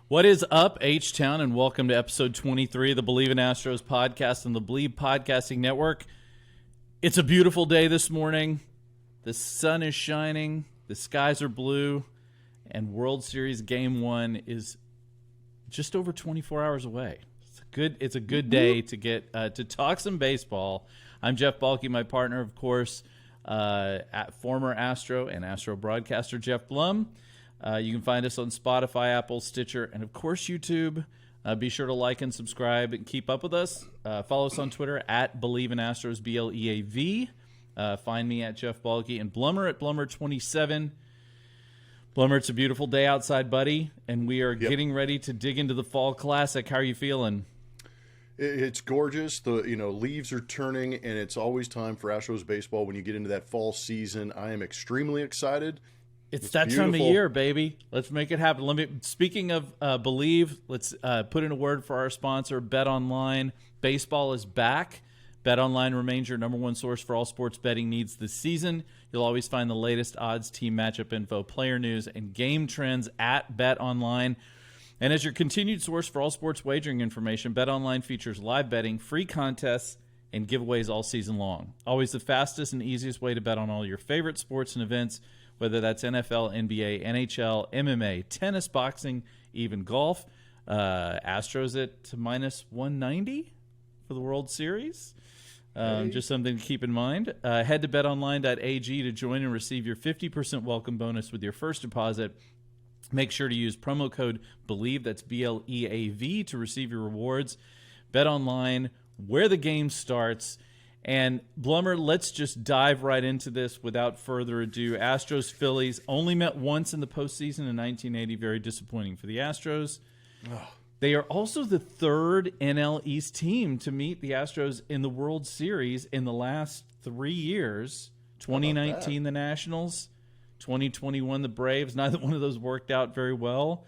What is up, H-Town, and welcome to episode 23 of the Believe in Astros podcast on the Believe Podcasting Network. It's a beautiful day this morning. The sun is shining, the skies are blue, and World Series Game 1 is just over 24 hours away. It's a good day to get to talk some baseball. I'm Geoff Balke, my partner, of course, former Astro and Astro broadcaster Geoff Blum. You can find us on Spotify, Apple, Stitcher, and of course YouTube. Be sure to like and subscribe and keep up with us. Follow us on Twitter at Believe in Astros, BLEAV. Find me at Geoff Balke and Blummer at Blummer27. Blummer, it's a beautiful day outside, buddy, and we are getting ready to dig into the Fall Classic. How are you feeling? It's gorgeous. The leaves are turning, and it's always time for Astros baseball when you get into that fall season. I am extremely excited. It's that beautiful time of year, baby. Let's make it happen. Speaking of Believe, let's put in a word for our sponsor, Bet Online. Baseball is back. Bet Online remains your number one source for all sports betting needs this season. You'll always find the latest odds, team matchup info, player news, and game trends at Bet Online. And as your continued source for all sports wagering information, Bet Online features live betting, free contests, and giveaways all season long. Always the fastest and easiest way to bet on all your favorite sports and events, whether that's NFL, NBA, NHL, MMA, tennis, boxing, even golf. Astros at minus 190 for the World Series. Just something to keep in mind. Head to betonline.ag to join and receive your 50% welcome bonus with your first deposit. Make sure to use promo code BELIEVE, that's BLEAV, to receive your rewards. Bet Online, where the game starts. And Blummer, let's just dive right into this without further ado. Astros Phillies only met once in the postseason in 1980. Very disappointing for the Astros. Oh. They are also the third NL East team to meet the Astros in the World Series in the last 3 years. 2019, the Nationals. 2021, the Braves. Neither one of those worked out very well.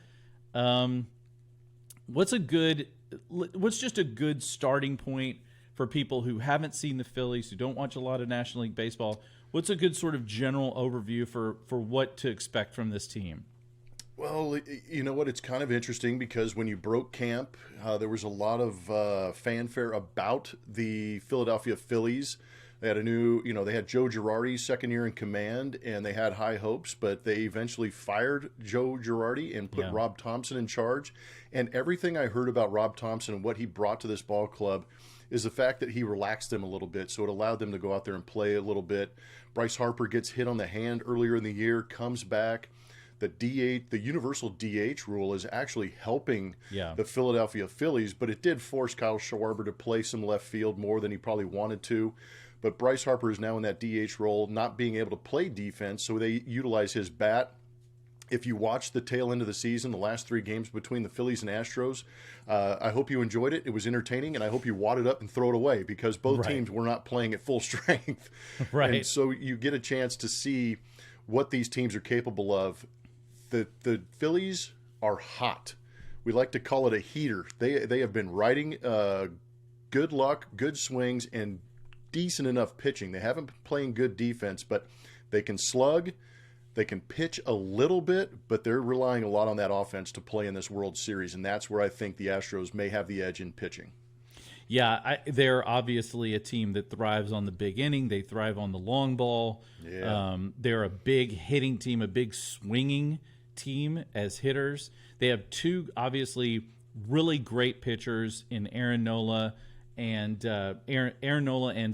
What's just a good starting point for people who haven't seen the Phillies, who don't watch a lot of National League baseball? What's a good sort of general overview for what to expect from this team? Well, you know what? It's kind of interesting because when you broke camp, there was a lot of fanfare about the Philadelphia Phillies. They had they had Joe Girardi, second year in command, and they had high hopes, but they eventually fired Joe Girardi and put Rob Thompson in charge. And everything I heard about Rob Thompson and what he brought to this ball club is the fact that he relaxed them a little bit, so it allowed them to go out there and play a little bit. Bryce Harper gets hit on the hand earlier in the year, comes back. The universal DH rule is actually helping the Philadelphia Phillies, but it did force Kyle Schwarber to play some left field more than he probably wanted to. But Bryce Harper is now in that DH role, not being able to play defense, so they utilize his bat. If you watch the tail end of the season, the last 3 games between the Phillies and Astros, I hope you enjoyed it. It was entertaining, and I hope you wad it up and throw it away because both teams were not playing at full strength. And so you get a chance to see what these teams are capable of. The Phillies are hot. We like to call it a heater. They have been riding good luck, good swings, and decent enough pitching. They haven't been playing good defense, but they can slug. They can pitch a little bit, but they're relying a lot on that offense to play in this World Series, and that's where I think the Astros may have the edge in pitching. Yeah, they're obviously a team that thrives on the big inning. They thrive on the long ball. Yeah. They're a big hitting team, a big swinging team as hitters. They have 2 obviously really great pitchers in Aaron Nola and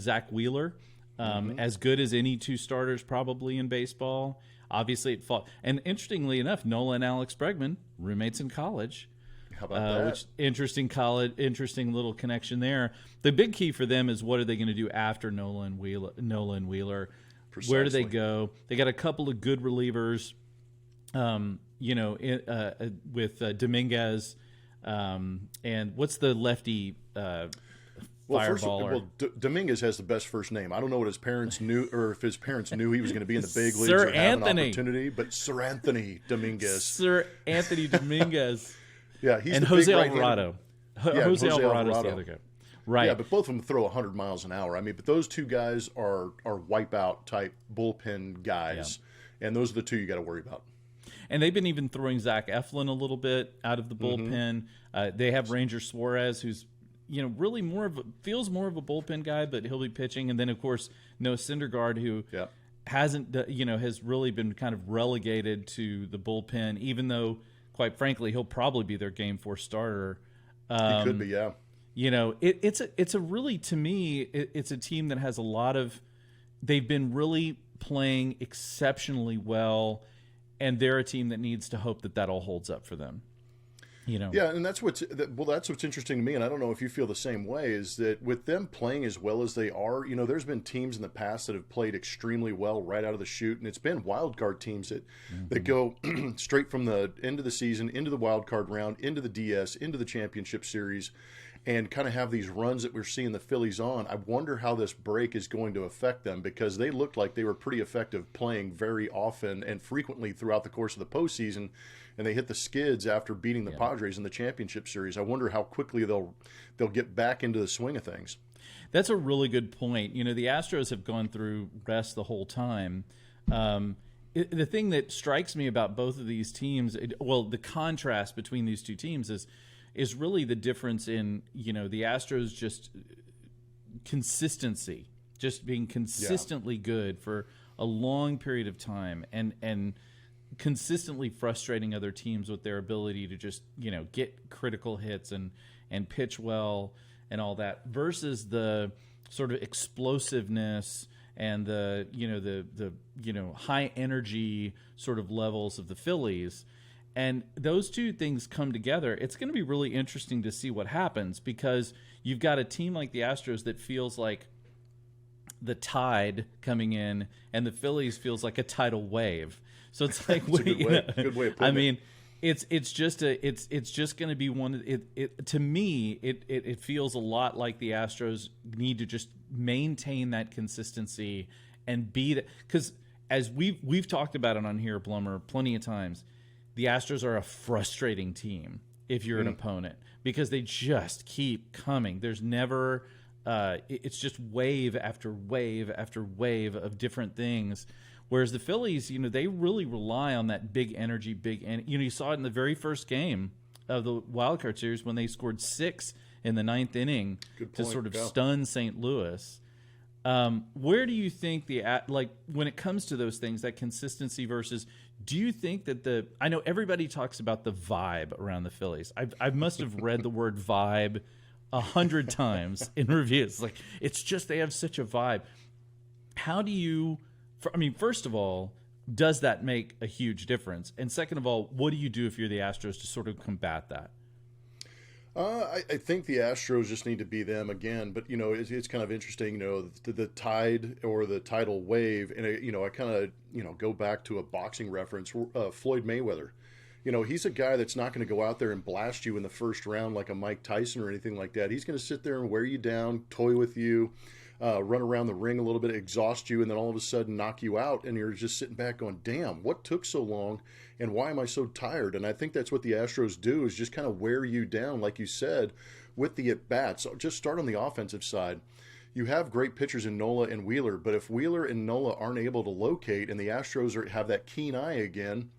Zach Wheeler. As good as any 2 starters probably in baseball. Obviously, it fought. And interestingly enough, Nola and Alex Bregman, roommates in college. How about that? Which interesting little connection there. The big key for them is what are they going to do after Nola and Wheeler? Precisely. Where do they go? They got a couple of good relievers, with Dominguez, and what's the lefty fireballer? Dominguez has the best first name. I don't know what his parents knew, or if his parents knew he was going to be in the big leagues Sir or have an opportunity. But Sir Anthony Dominguez. Sir Anthony Dominguez. Yeah, he's and the Jose big Alvarado. Jose Alvarado's the other guy. Right. Yeah, but both of them throw 100 miles an hour. I mean, but those 2 guys are wipeout type bullpen guys, and those are the 2 you got to worry about. And they've been even throwing Zach Eflin a little bit out of the bullpen. They have Ranger Suarez, who's really feels more of a bullpen guy, but he'll be pitching. And then of course Noah Syndergaard, who hasn't has really been kind of relegated to the bullpen, even though quite frankly he'll probably be their Game 4 starter. He could be, yeah. It's a really, to me, it's a team that has a lot of. They've been really playing exceptionally well, and they're a team that needs to hope that all holds up for them. Yeah, and that's what's interesting to me, and I don't know if you feel the same way, is that with them playing as well as they are, there's been teams in the past that have played extremely well right out of the chute, and it's been wild card teams that go straight from the end of the season into the wild card round, into the DS, into the championship series, and kind of have these runs that we're seeing the Phillies on. I wonder how this break is going to affect them, because they looked like they were pretty effective playing very often and frequently throughout the course of the postseason, and they hit the skids after beating the Padres in the championship series. I wonder how quickly they'll get back into the swing of things. That's a really good point. The Astros have gone through rest the whole time. The thing that strikes me about both of these teams, the contrast between these two teams is really the difference in, the Astros just consistency, just being consistently good for a long period of time, and consistently frustrating other teams with their ability to just, get critical hits and pitch well and all that, versus the sort of explosiveness and the high energy sort of levels of the Phillies. And those two things come together. It's going to be really interesting to see what happens, because you've got a team like the Astros that feels like the tide coming in, and the Phillies feels like a tidal wave. So it's like, good way of putting I mean, it's just going to be one. To me, it feels a lot like the Astros need to just maintain that consistency and be that, because as we've talked about it on here, Blummer, plenty of times. The Astros are a frustrating team if you're an opponent, because they just keep coming. There's never it's just wave after wave after wave of different things. Whereas the Phillies, they really rely on that big energy, you saw it in the very first game of the wild card series when they scored 6 in the 9th inning to sort of stun St. Louis. Where do you think when it comes to those things, that consistency versus, do you think that I know everybody talks about the vibe around the Phillies. I must have read the word vibe 100 times in reviews. Like, it's just, they have such a vibe. How do you, first of all, does that make a huge difference? And second of all, what do you do if you're the Astros to sort of combat that? I think the Astros just need to be them again, but it's kind of interesting, the tide or the tidal wave, and I kind of go back to a boxing reference, Floyd Mayweather. He's a guy that's not going to go out there and blast you in the first round like a Mike Tyson or anything like that. He's going to sit there and wear you down, toy with you, run around the ring a little bit, exhaust you, and then all of a sudden knock you out, and you're just sitting back going, damn, what took so long, and why am I so tired? And I think that's what the Astros do, is just kind of wear you down, like you said, with the at-bats. So just start on the offensive side. You have great pitchers in Nola and Wheeler, but if Wheeler and Nola aren't able to locate and the Astros have that keen eye again,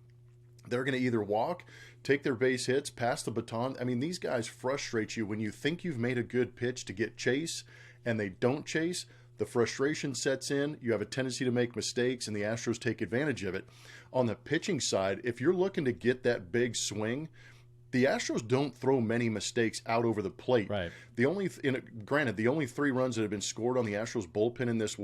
they're going to either walk, take their base hits, pass the baton. These guys frustrate you when you think you've made a good pitch to get chase, and they don't chase. The frustration sets in. You have a tendency to make mistakes, and the Astros take advantage of it. On the pitching side, if you're looking to get that big swing, the Astros don't throw many mistakes out over the plate. Right. The only 3 runs that have been scored on the Astros bullpen in this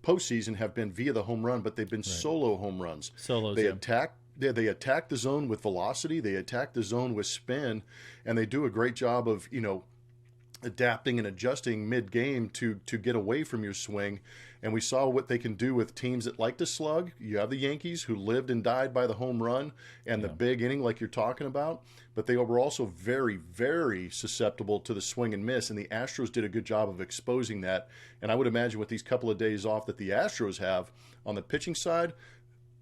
postseason have been via the home run, but they've been solo home runs. They attack the zone with velocity. They attack the zone with spin, and they do a great job of adapting and adjusting mid-game to get away from your swing. And we saw what they can do with teams that like to slug. You have the Yankees, who lived and died by the home run and the big inning like you're talking about, but they were also very, very susceptible to the swing and miss, and the Astros did a good job of exposing that. And I would imagine with these couple of days off that the Astros have on the pitching side,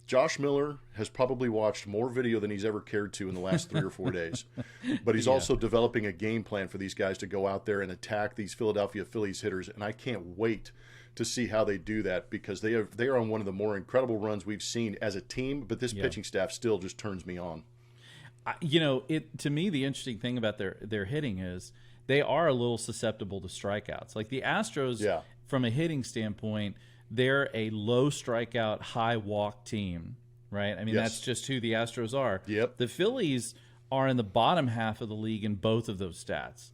Josh Miller has probably watched more video than he's ever cared to in the last 3 or 4 days. But he's also developing a game plan for these guys to go out there and attack these Philadelphia Phillies hitters, and I can't wait to see how they do that, because they are on one of the more incredible runs we've seen as a team. But this pitching staff still just turns me on. To me, the interesting thing about their hitting is they are a little susceptible to strikeouts. Like the Astros, from a hitting standpoint, they're a low strikeout, high walk team, right? I mean, that's just who the Astros are. Yep. The Phillies are in the bottom half of the league in both of those stats.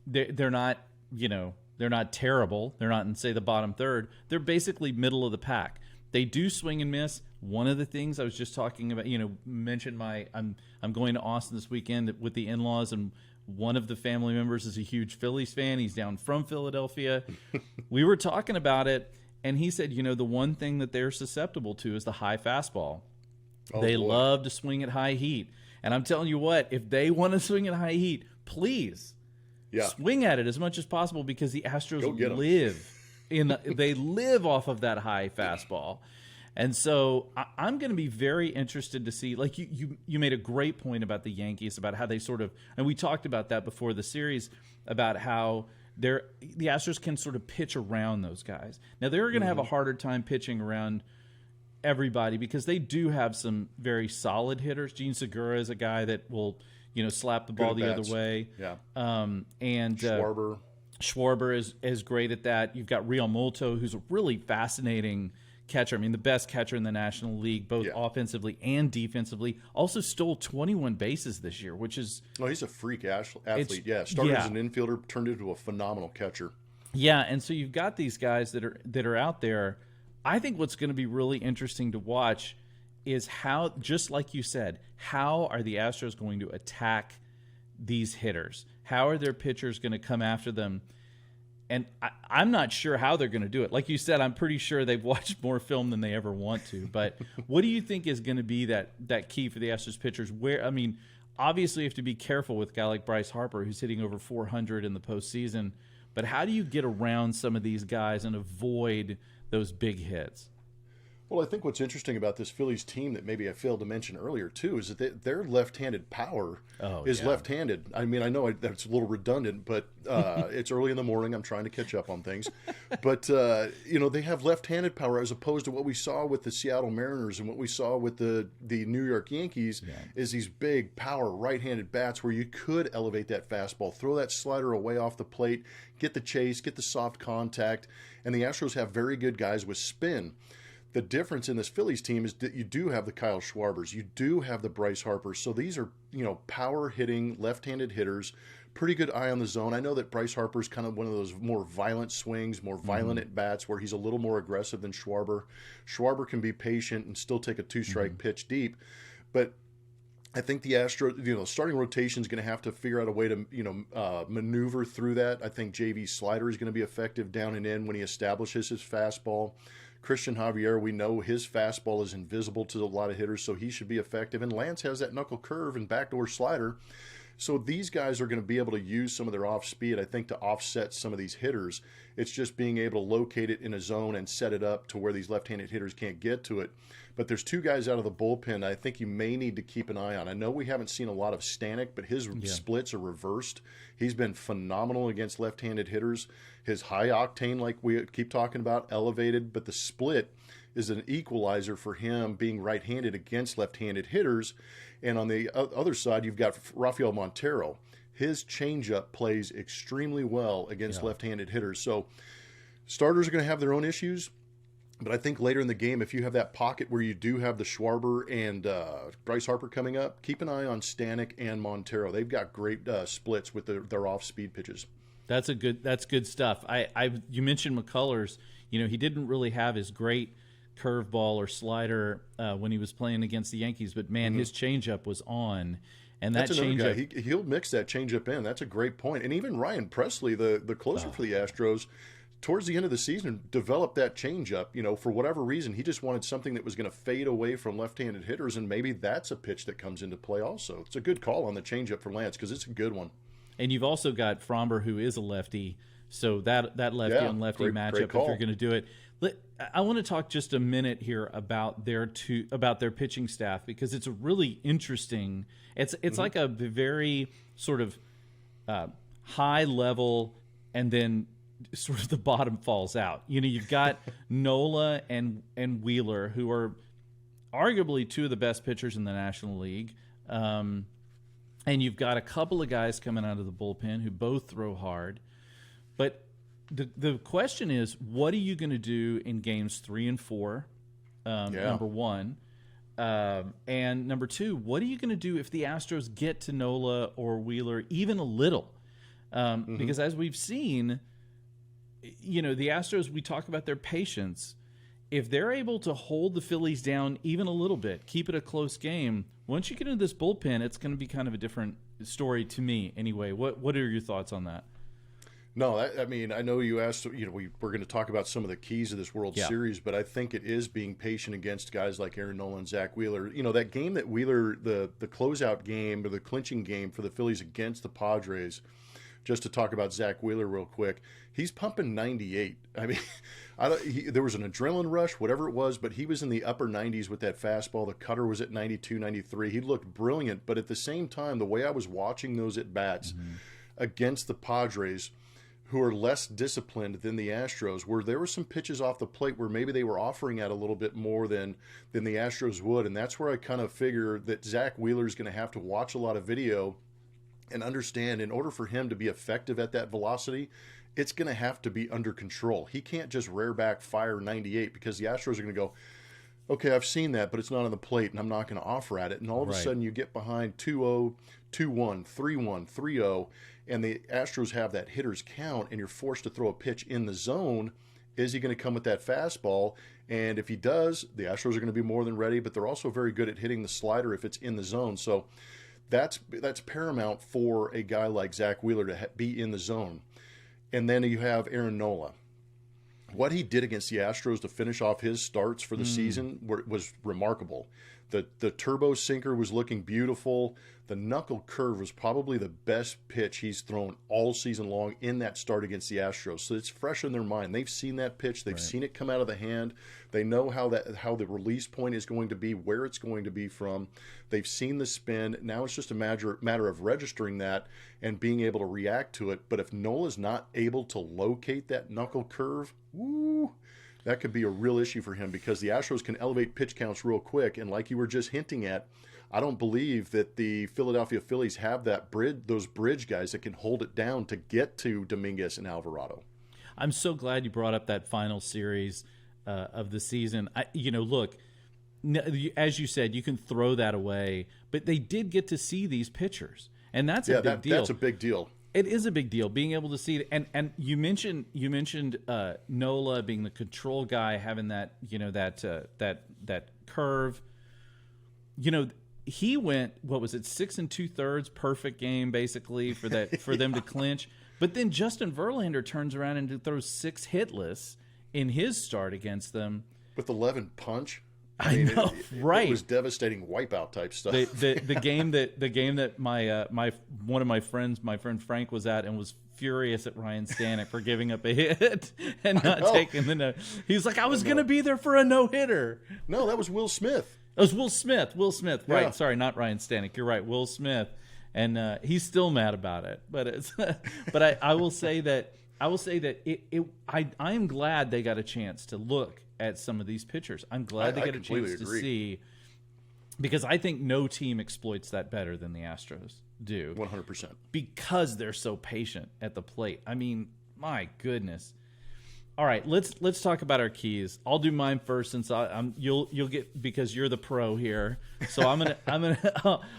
They're not, they're not terrible. They're not in, say, the bottom third. They're basically middle of the pack. They do swing and miss. One of the things I was just talking about, mentioned I'm going to Austin this weekend with the in-laws, and one of the family members is a huge Phillies fan. He's down from Philadelphia. We were talking about it, and he said, the one thing that they're susceptible to is the high fastball. They love to swing at high heat. And I'm telling you what, if they want to swing at high heat, please swing at it as much as possible, because the Astros they live off of that high fastball. And so I'm going to be very interested to see, like you made a great point about the Yankees, about how they sort of, and we talked about that before the series, about how the Astros can sort of pitch around those guys. Now they're going to have a harder time pitching around everybody, because they do have some very solid hitters. Gene Segura is a guy that will, slap the ball the other way. Yeah. And Schwarber is great at that. You've got Real Molto, who's a really fascinating catcher. I mean, the best catcher in the National League, both offensively and defensively. Also stole 21 bases this year, which is... Oh, he's a freak athlete. Started as an infielder, turned into a phenomenal catcher. Yeah, and so you've got these guys that are out there. I think what's going to be really interesting to watch is how, just like you said, how are the Astros going to attack these hitters? How are their pitchers going to come after them? And I'm not sure how they're going to do it. Like you said, I'm pretty sure they've watched more film than they ever want to. But what do you think is going to be that key for the Astros pitchers? Obviously you have to be careful with a guy like Bryce Harper, who's hitting over 400 in the postseason. But how do you get around some of these guys and avoid those big hits? Well, I think what's interesting about this Phillies team that maybe I failed to mention earlier, too, is that their left-handed power is left-handed. I mean, I know that's a little redundant, but it's early in the morning. I'm trying to catch up on things. But, they have left-handed power, as opposed to what we saw with the Seattle Mariners and what we saw with the New York Yankees, is these big power right-handed bats where you could elevate that fastball, throw that slider away off the plate, get the chase, get the soft contact. And the Astros have very good guys with spin. The difference in this Phillies team is that you do have the Kyle Schwarbers, you do have the Bryce Harpers. So these are, power hitting, left-handed hitters, pretty good eye on the zone. I know that Bryce Harper's kind of one of those more violent swings, more violent at bats, where he's a little more aggressive than Schwarber. Schwarber can be patient and still take a two-strike pitch deep. But I think the Astros, starting rotation is going to have to figure out a way to, maneuver through that. I think JV's slider is going to be effective down and in when he establishes his fastball. Christian Javier, we know his fastball is invisible to a lot of hitters, so he should be effective. And Lance has that knuckle curve and backdoor slider. So these guys are going to be able to use some of their off speed, I think, to offset some of these hitters. It's just being able to locate it in a zone and set it up to where these left-handed hitters can't get to it. But there's two guys out of the bullpen I think you may need to keep an eye on. I know we haven't seen a lot of Stanek, but his splits are reversed. He's been phenomenal against left-handed hitters. His high octane, like we keep talking about, elevated, but the split is an equalizer for him being right-handed against left-handed hitters. And on the other side, you've got Rafael Montero. His changeup plays extremely well against left-handed hitters. So starters are going to have their own issues. But I think later in the game, if you have that pocket where you do have the Schwarber and Bryce Harper coming up, keep an eye on Stanek and Montero. They've got great splits with their off-speed pitches. That's good stuff. You mentioned McCullers. He didn't really have his great curveball or slider when he was playing against the Yankees, but man, his changeup was on. And that's another guy. He'll mix that changeup in. That's a great point. And even Ryan Presley, the closer for the Astros, towards the end of the season, developed that changeup. For whatever reason, he just wanted something that was going to fade away from left-handed hitters, and maybe that's a pitch that comes into play also. It's a good call on the changeup for Lance because it's a good one. And you've also got Fromber, who is a lefty, so that lefty on lefty matchup, if you're going to do it. I want to talk just a minute here about their pitching staff, because it's a really interesting. It's like a very sort of high level and then sort of the bottom falls out. You've got Nola and Wheeler, who are arguably two of the best pitchers in the National League. And you've got a couple of guys coming out of the bullpen who both throw hard. But the question is, what are you going to do in games 3 and 4? Number one. And number two, what are you going to do if the Astros get to Nola or Wheeler even a little? Because as we've seen, the Astros, we talk about their patience. If they're able to hold the Phillies down even a little bit, keep it a close game, once you get into this bullpen, it's going to be kind of a different story to me anyway. What are your thoughts on that? No, I know you asked, we're going to talk about some of the keys of this World Series, but I think it is being patient against guys like Aaron Nola and Zach Wheeler. That game that Wheeler, the closeout game or the clinching game for the Phillies against the Padres, just to talk about Zach Wheeler real quick, he's pumping 98. I mean, there was an adrenaline rush, whatever it was, but he was in the upper 90s with that fastball. The cutter was at 92, 93. He looked brilliant, but at the same time, the way I was watching those at-bats against the Padres, who are less disciplined than the Astros, where there were some pitches off the plate where maybe they were offering at a little bit more than the Astros would. And that's where I kind of figure that Zach Wheeler is going to have to watch a lot of video and understand, in order for him to be effective at that velocity, it's going to have to be under control. He can't just rear back fire 98, because the Astros are going to go, okay, I've seen that, but it's not on the plate, and I'm not going to offer at it. And all of a sudden you get behind 2-0, 2-1, 3-1, 3-0, and the Astros have that hitter's count, and you're forced to throw a pitch in the zone. Is he going to come with that fastball? And if he does, the Astros are going to be more than ready, but they're also very good at hitting the slider if it's in the zone. So that's paramount for a guy like Zach Wheeler to be in the zone. And then you have Aaron Nola. What he did against the Astros to finish off his starts for the season was remarkable. The turbo sinker was looking beautiful. The knuckle curve was probably the best pitch he's thrown all season long in that start against the Astros. So it's fresh in their mind. They've seen that pitch. They've seen it come out of the hand. They know how the release point is going to be, where it's going to be from. They've seen the spin. Now it's just a matter of registering that and being able to react to it. But if Nola's not able to locate that knuckle curve, that could be a real issue for him, because the Astros can elevate pitch counts real quick. And like you were just hinting at, I don't believe that the Philadelphia Phillies have those bridge guys that can hold it down to get to Dominguez and Alvarado. I'm so glad you brought up that final series of the season. Look, as you said, you can throw that away, but they did get to see these pitchers, and that's a big deal. That's a big deal. It is a big deal being able to see it. And you mentioned Nola being the control guy, having that that curve. He went, what was it, 6 2/3 perfect game basically for them to clinch. But then Justin Verlander turns around and throws 6 hitless in his start against them with 11 punch. I know, right? It was devastating wipeout type stuff. The game that my one of my friends, my friend Frank, was at and was furious at Ryan Stanek for giving up a hit and not taking the no. He's like, I was going to be there for a no hitter. No, that was Will Smith. It was Will Smith. Will Smith, right? Yeah. Sorry, not Ryan Stanek. You're right, Will Smith, and he's still mad about it. But it's but I will say that I am glad they got a chance to look at some of these pitchers. I'm glad they get a chance to see, because I think no team exploits that better than the Astros do. 100%. Because they're so patient at the plate. I mean, my goodness. All right, let's talk about our keys. I'll do mine first, since you'll get, because you're the pro here. So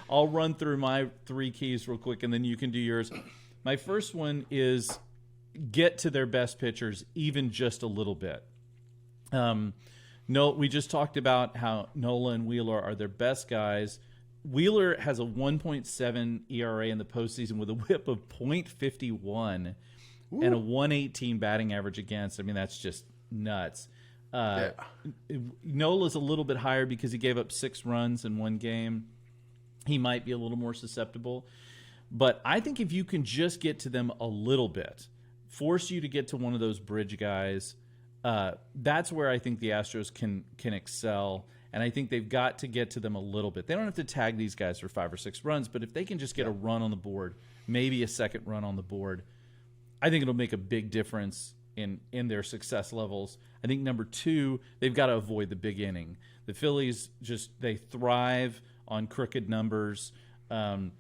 I'll run through my 3 keys real quick, and then you can do yours. My first one is get to their best pitchers even just a little bit. No, we just talked about how Nola and Wheeler are their best guys. Wheeler has a 1.7 ERA in the postseason with a whip of .51 and a 118 batting average against. I mean, that's just nuts. Nola's a little bit higher because he gave up 6 runs in one game. He might be a little more susceptible. But I think if you can just get to them a little bit, force you to get to one of those bridge guys, that's where I think the Astros can excel, and I think they've got to get to them a little bit. They don't have to tag these guys for 5 or 6 runs, but if they can just get a run on the board, maybe a second run on the board, I think it'll make a big difference in their success levels. I think number 2, they've got to avoid the big inning. The Phillies they thrive on crooked numbers. If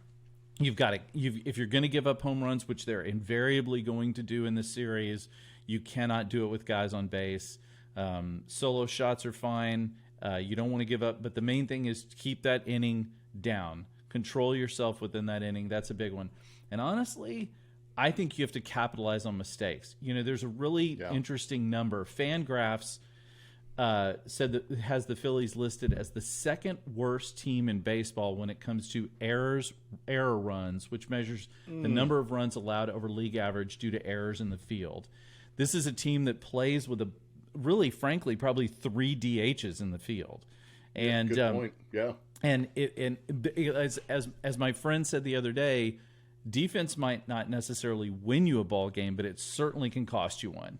you're going to give up home runs, which they're invariably going to do in this series, you cannot do it with guys on base. Solo shots are fine. You don't want to give up, but the main thing is keep that inning down. Control yourself within that inning. That's a big one. And honestly, I think you have to capitalize on mistakes. There's a really interesting number. Fangraphs said that it has the Phillies listed as the second worst team in baseball when it comes to error runs, which measures the number of runs allowed over league average due to errors in the field. This is a team that plays with really, frankly, probably 3 DHs in the field. And good point. Yeah. And as my friend said the other day, defense might not necessarily win you a ball game, but it certainly can cost you one.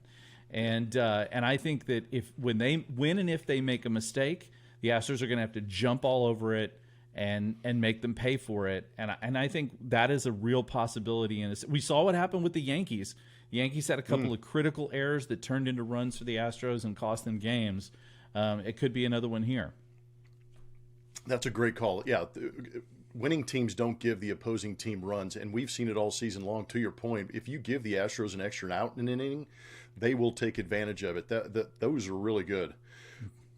And I think that when they make a mistake, the Astros are going to have to jump all over it and make them pay for it. And I think that is a real possibility. And we saw what happened with the Yankees. The Yankees had a couple of critical errors that turned into runs for the Astros and cost them games. It could be another one here. That's a great call. Yeah, winning teams don't give the opposing team runs, and we've seen it all season long. To your point, if you give the Astros an extra out in an inning, they will take advantage of it. Those are really good.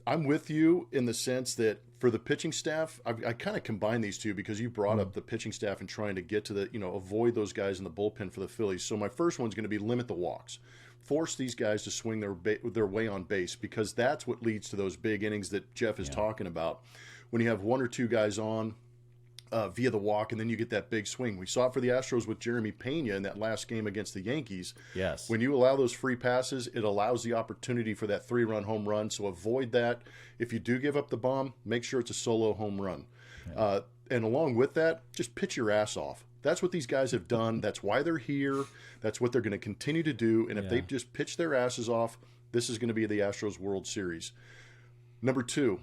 I'm with you in the sense that for the pitching staff, I kind of combine these two because you brought up the pitching staff and trying to get to avoid those guys in the bullpen for the Phillies. So my first one's going to be limit the walks. Force these guys to swing their way on base, because that's what leads to those big innings that Geoff is talking about. When you have 1 or 2 guys on via the walk, and then you get that big swing. We saw it for the Astros with Jeremy Pena in that last game against the Yankees. Yes. When you allow those free passes, it allows the opportunity for that 3-run home run. So avoid that. If you do give up the bomb, make sure it's a solo home run. Yeah. And along with that, just pitch your ass off. That's what these guys have done. That's why they're here. That's what they're going to continue to do. And if they just pitch their asses off, this is going to be the Astros World Series. Number 2.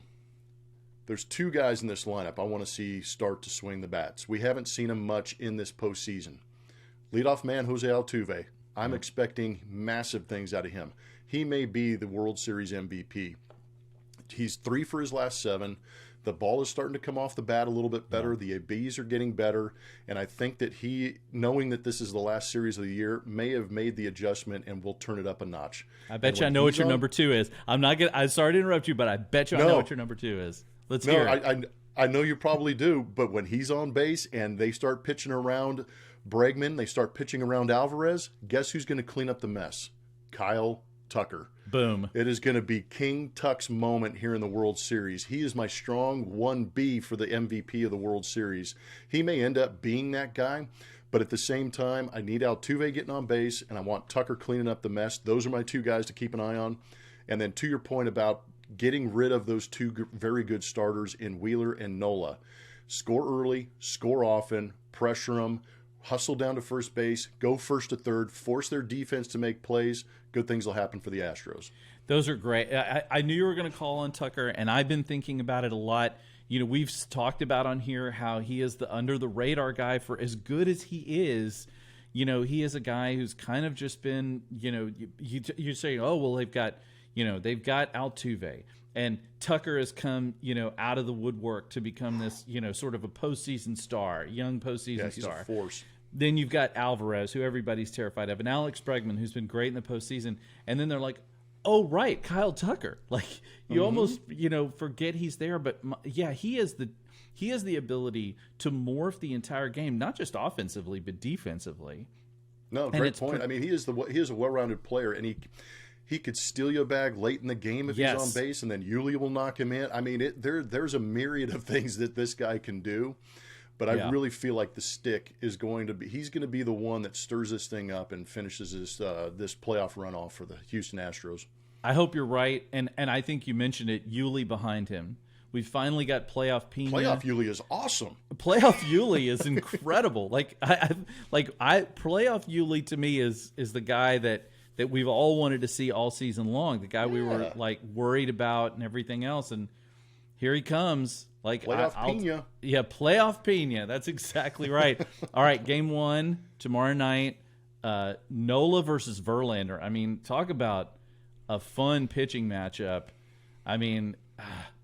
There's 2 guys in this lineup I want to see start to swing the bats. We haven't seen them much in this postseason. Leadoff man Jose Altuve. I'm expecting massive things out of him. He may be the World Series MVP. He's 3 for his last 7. The ball is starting to come off the bat a little bit better. The ABs are getting better. And I think that he, knowing that this is the last series of the year, may have made the adjustment and will turn it up a notch. I bet you I know what your number 2 is. I'm sorry to interrupt you, but I bet you I know what your number 2 is. Let's hear it. I know you probably do, but when he's on base and they start pitching around Bregman, they start pitching around Alvarez, guess who's going to clean up the mess? Kyle Tucker. Boom. It is going to be King Tuck's moment here in the World Series. He is my strong 1B for the MVP of the World Series. He may end up being that guy, but at the same time, I need Altuve getting on base, and I want Tucker cleaning up the mess. Those are my 2 guys to keep an eye on. And then to your point about getting rid of those 2 very good starters in Wheeler and Nola. Score early, score often, pressure them, hustle down to first base, go first to third, force their defense to make plays. Good things will happen for the Astros. Those are great. I knew you were going to call on Tucker, and I've been thinking about it a lot. We've talked about on here how he is the under-the-radar guy. For as good as he is, he is a guy who's kind of just been, you're saying, oh, well, they've got Altuve, and Tucker has come, out of the woodwork to become this, sort of a postseason star, young postseason star. He's a force. Then you've got Alvarez, who everybody's terrified of, and Alex Bregman, who's been great in the postseason. And then they're like, oh, right, Kyle Tucker. Like, you almost, forget he's there. But, he has the ability to morph the entire game, not just offensively, but defensively. No, great point. He is a well-rounded player, and he could steal you a bag late in the game if he's on base, and then Yuli will knock him in. There's a myriad of things that this guy can do. But I really feel like the stick is he's going to be the one that stirs this thing up and finishes this playoff runoff for the Houston Astros. I hope you're right. And I think you mentioned it, Yuli behind him. We finally got playoff Pena. Playoff Yuli is awesome. Playoff Yuli is incredible. Playoff Yuli to me is the guy that we've all wanted to see all season long. The guy we were worried about and everything else. And here he comes. Playoff Pena. Yeah, playoff Pena. That's exactly right. All right, game 1 tomorrow night. Nola versus Verlander. I mean, talk about a fun pitching matchup. I mean,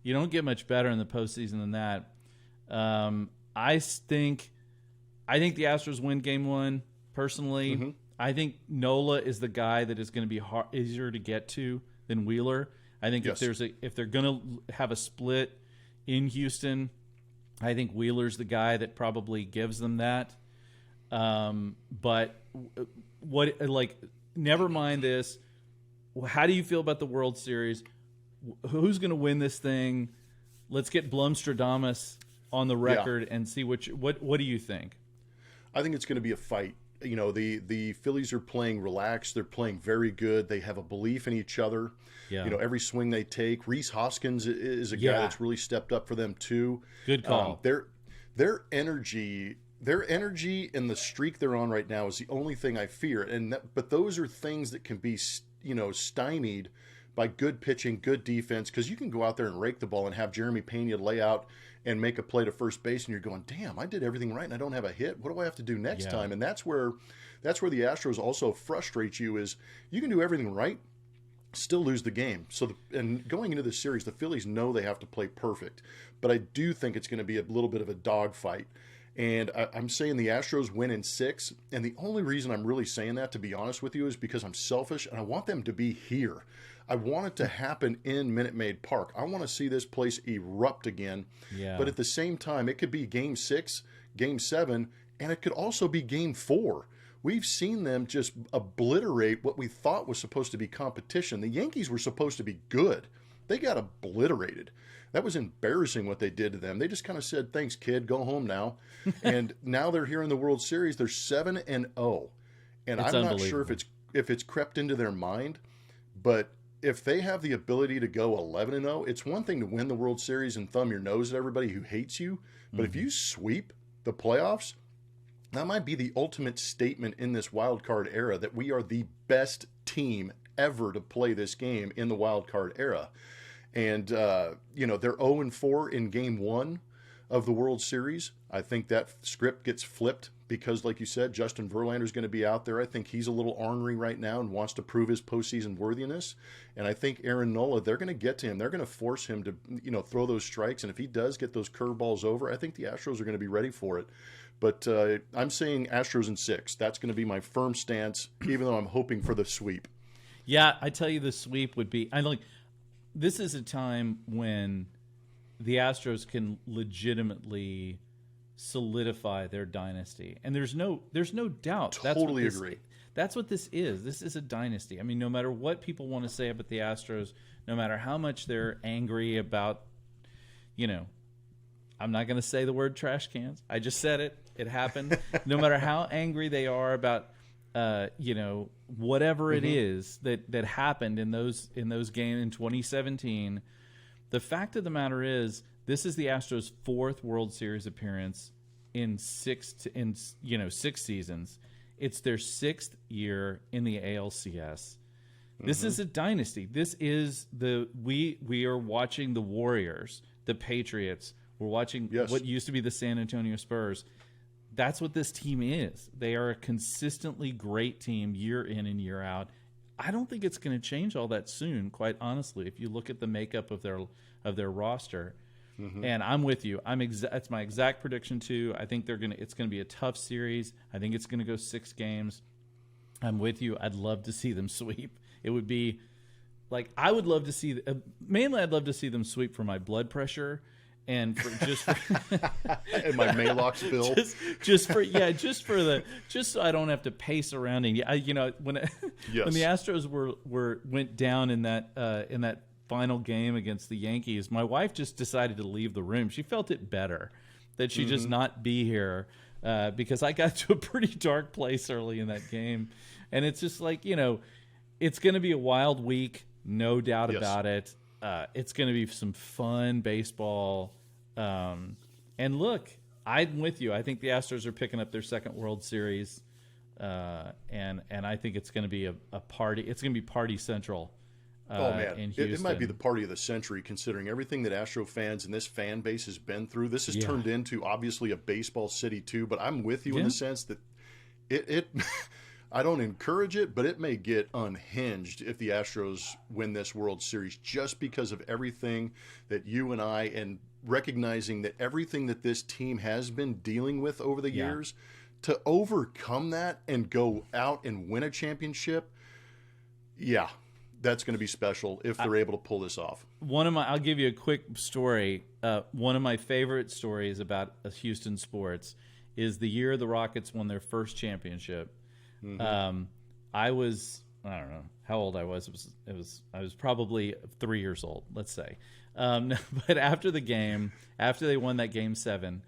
you don't get much better in the postseason than that. I think the Astros win Game 1. Personally, Mm-hmm. I think Nola is the guy that is going to be easier to get to than Wheeler. I think Yes. if they're going to have a split in Houston, I think Wheeler's the guy that probably gives them that. But never mind this. How do you feel about the World Series? Who's going to win this thing? Let's get Blumstradamus on the record and see what do you think? I think it's going to be a fight. You know, the Phillies are playing relaxed. They're playing very good. They have a belief in each other. Yeah. You know, every swing they take. Reese Hoskins is a guy that's really stepped up for them too. Good call. Their energy and the streak they're on right now is the only thing I fear. But those are things that can be, you know, stymied by good pitching, good defense, because you can go out there and rake the ball and have Jeremy Pena lay out and make a play to first base, and you're going, damn, I did everything right and I don't have a hit. What do I have to do next time? And that's where the Astros also frustrate you, is you can do everything right, still lose the game. And going into this series, the Phillies know they have to play perfect, but I do think it's going to be a little bit of a dogfight. And I'm saying the Astros win in 6, and the only reason I'm really saying that, to be honest with you, is because I'm selfish and I want them to be here. I want it to happen in Minute Maid Park. I want to see this place erupt again. Yeah. But at the same time, it could be Game 6, Game 7, and it could also be Game 4. We've seen them just obliterate what we thought was supposed to be competition. The Yankees were supposed to be good. They got obliterated. That was embarrassing what they did to them. They just kind of said, thanks, kid, go home now. And now they're here in the World Series. They're 7-0. And It's I'm not sure if it's crept into their mind, but if they have the ability to go 11-0, it's one thing to win the World Series and thumb your nose at everybody who hates you, but if you sweep the playoffs, that might be the ultimate statement in this wild card era that we are the best team ever to play this game in the wild card era. And you know, they're 0-4 in Game 1 of the World Series. I think that script gets flipped because, like you said, Justin Verlander is going to be out there. I think he's a little ornery right now and wants to prove his postseason worthiness. And I think Aaron Nola, they're going to get to him. They're going to force him to, you know, throw those strikes. And if he does get those curveballs over, I think the Astros are going to be ready for it. But I'm saying Astros in 6. That's going to be my firm stance, even though I'm hoping for the sweep. Yeah, I tell you, the sweep would be. This is a time when the Astros can legitimately solidify their dynasty, and there's no doubt. Totally agree. That's what this is. This is a dynasty. I mean, no matter what people want to say about the Astros, no matter how much they're angry about, you know, I'm not going to say the word trash cans. I just said it. It happened. No matter how angry they are about, you know, whatever it is that happened in those games in 2017, the fact of the matter is, this is the Astros' 4th World Series appearance in 6 seasons. It's their 6th year in the ALCS. This is a dynasty. This is we are watching the Warriors, the Patriots. We're watching what used to be the San Antonio Spurs. That's what this team is. They are a consistently great team year in and year out. I don't think it's going to change all that soon, quite honestly, if you look at the makeup of their roster. And I'm with you. That's my exact prediction too. I think it's going to be a tough series. I think it's going to go 6 games. I'm with you. I'd love to see them sweep. It would be like, I would love to see mainly I'd love to see them sweep for my blood pressure and just and my Maalox bill. just so I don't have to pace around. And you know, when the Astros went down in that final game against the Yankees, my wife just decided to leave the room. She felt it better that she just not be here because I got to a pretty dark place early in that game. And it's just like, you know, it's going to be a wild week, no doubt about it. It's going to be some fun baseball. And look, I'm with you. I think the Astros are picking up their 2nd World Series. And I think it's going to be a party. It's going to be party central. Oh, man. In Houston. It might be the party of the century, considering everything that Astro fans and this fan base has been through. This has turned into, obviously, a baseball city, too. But I'm with you in the sense that I don't encourage it, but it may get unhinged if the Astros win this World Series, just because of everything that you and I, and recognizing that everything that this team has been dealing with over the years, to overcome that and go out and win a championship. Yeah, that's going to be special if they're able to pull this off. I'll give you a quick story. One of my favorite stories about Houston sports is the year the Rockets won their first championship. Mm-hmm. I don't know how old I was. I was probably 3 years old, let's say. But after the game, after they won that Game 7,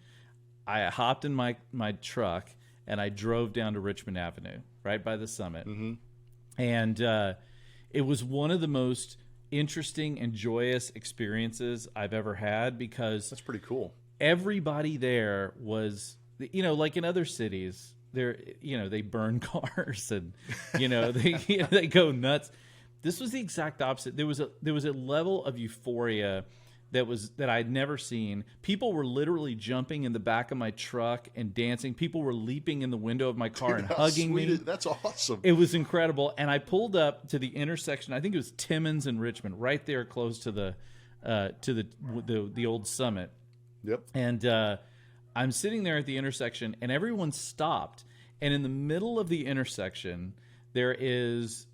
I hopped in my truck and I drove down to Richmond Avenue, right by the Summit. Mm-hmm. And it was one of the most interesting and joyous experiences I've ever had, because that's pretty cool. Everybody there was, like in other cities, they burn cars and they go nuts. This was the exact opposite. There was a level of euphoria that I'd never seen. People were literally jumping in the back of my truck and dancing. People were leaping in the window of my car and hugging me. That's awesome. It was incredible. And I pulled up to the intersection. I think it was Timmins and Richmond, right there close to the old Summit. Yep. And I'm sitting there at the intersection, and everyone stopped. And in the middle of the intersection, there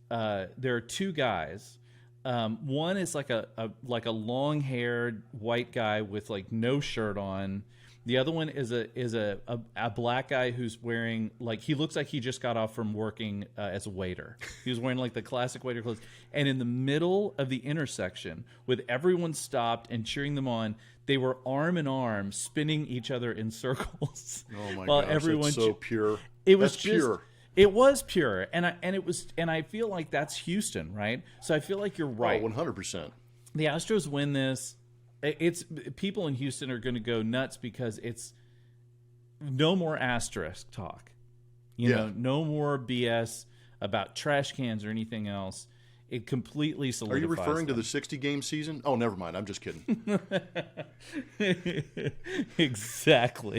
are two guys. One is like a long-haired white guy with like no shirt on. The other one is a black guy who's wearing, like, he looks like he just got off from working as a waiter. He was wearing like the classic waiter clothes. And in the middle of the intersection, with everyone stopped and cheering them on, they were arm in arm, spinning each other in circles. Oh my gosh, that's so pure. That's pure. It was pure, and I feel like that's Houston, right? So I feel like you're right. 100%. The Astros win this. It's people in Houston are going to go nuts, because it's no more asterisk talk. No more BS about trash cans or anything else. It completely solidifies. Are you referring to the 60-game season? Oh, never mind. I'm just kidding. Exactly.